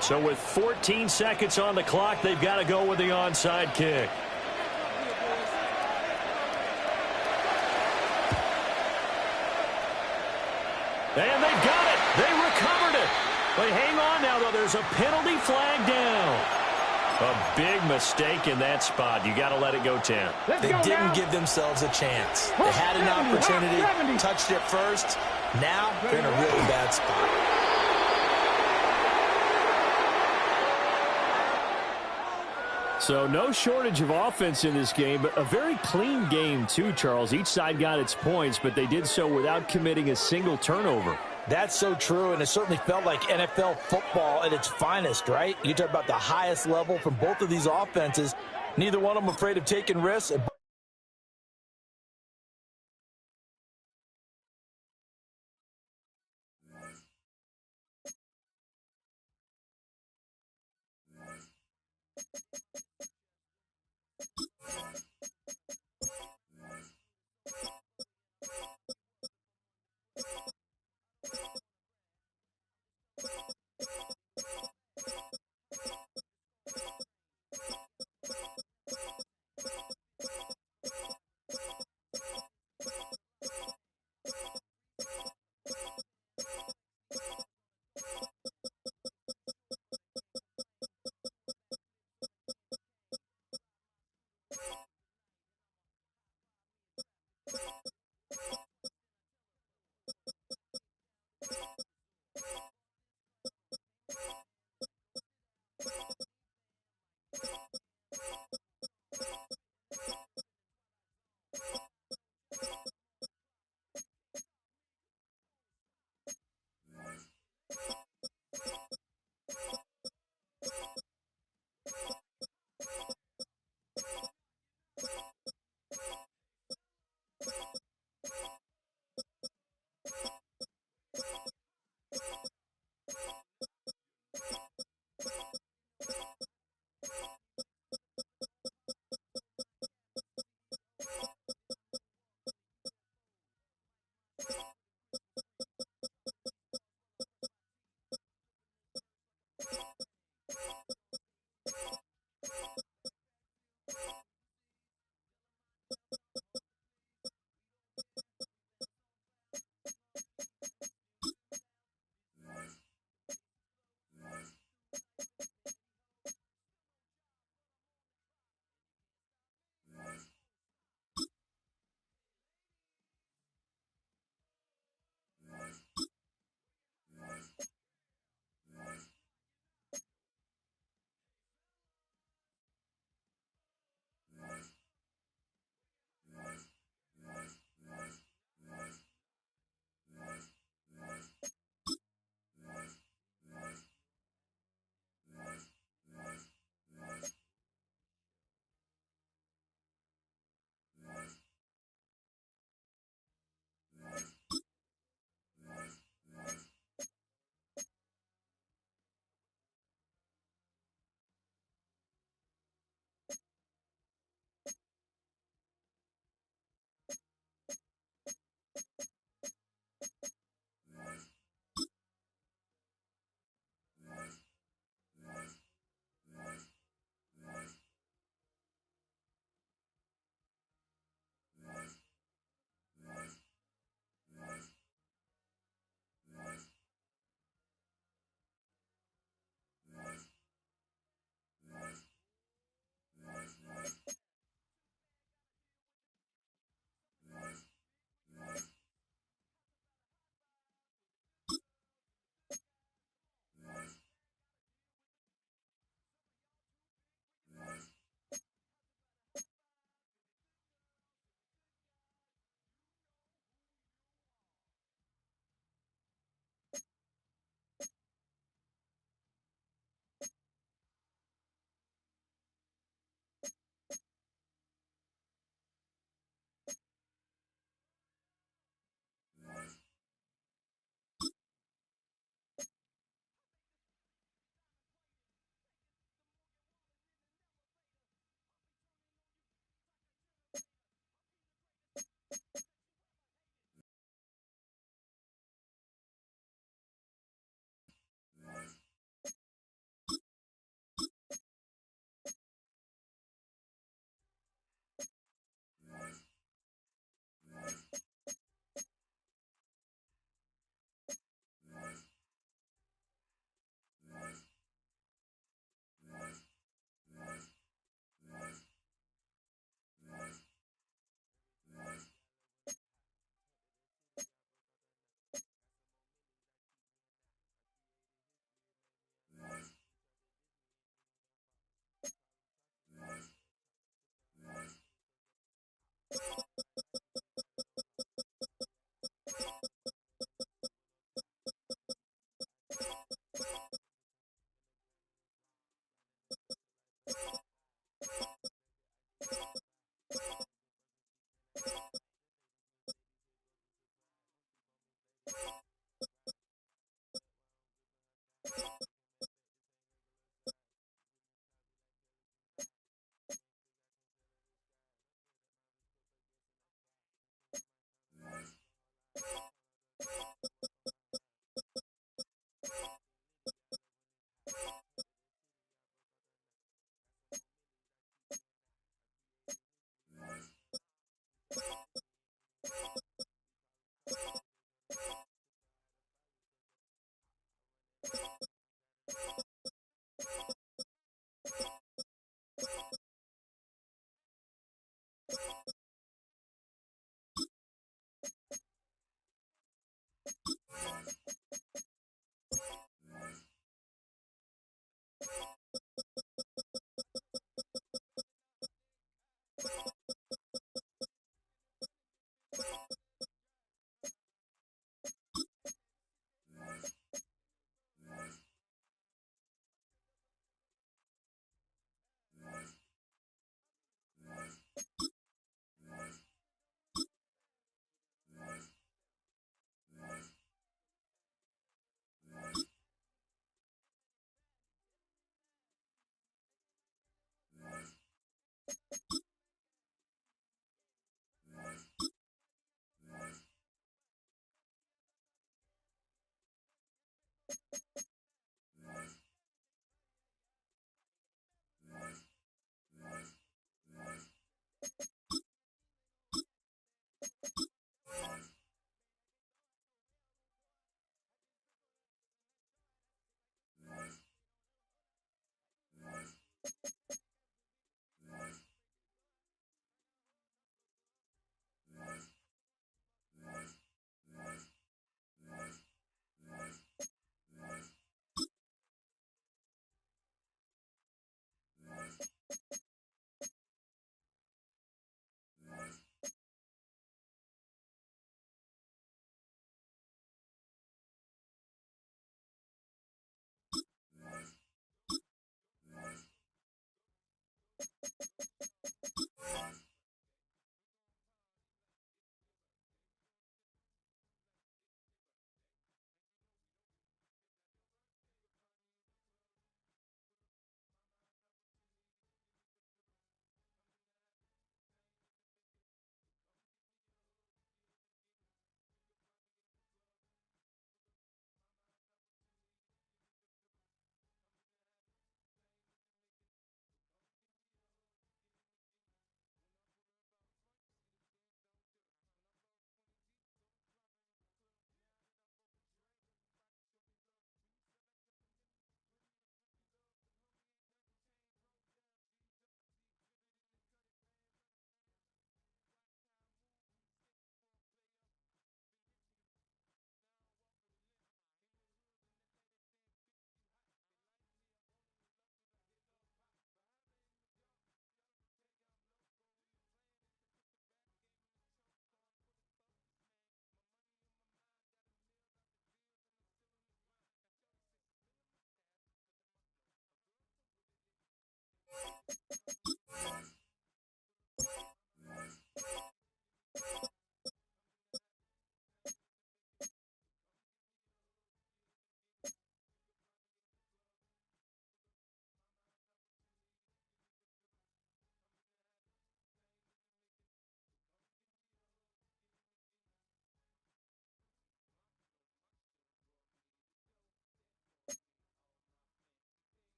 So with 14 seconds on the clock, they've got to go with the onside kick. And they've got it. They recovered it. They hang on now, though. There's a penalty flag down. A big mistake in that spot. You got to let it go 10. They didn't give themselves a chance. They had an opportunity, touched it first. Now they're in a really bad spot. So no shortage of offense in this game, but a very clean game too, Charles. Each side got its points, but they did so without committing a single turnover. That's so true, and it certainly felt like NFL football at its finest, right? You talk about the highest level from both of these offenses. Neither one of them afraid of taking risks.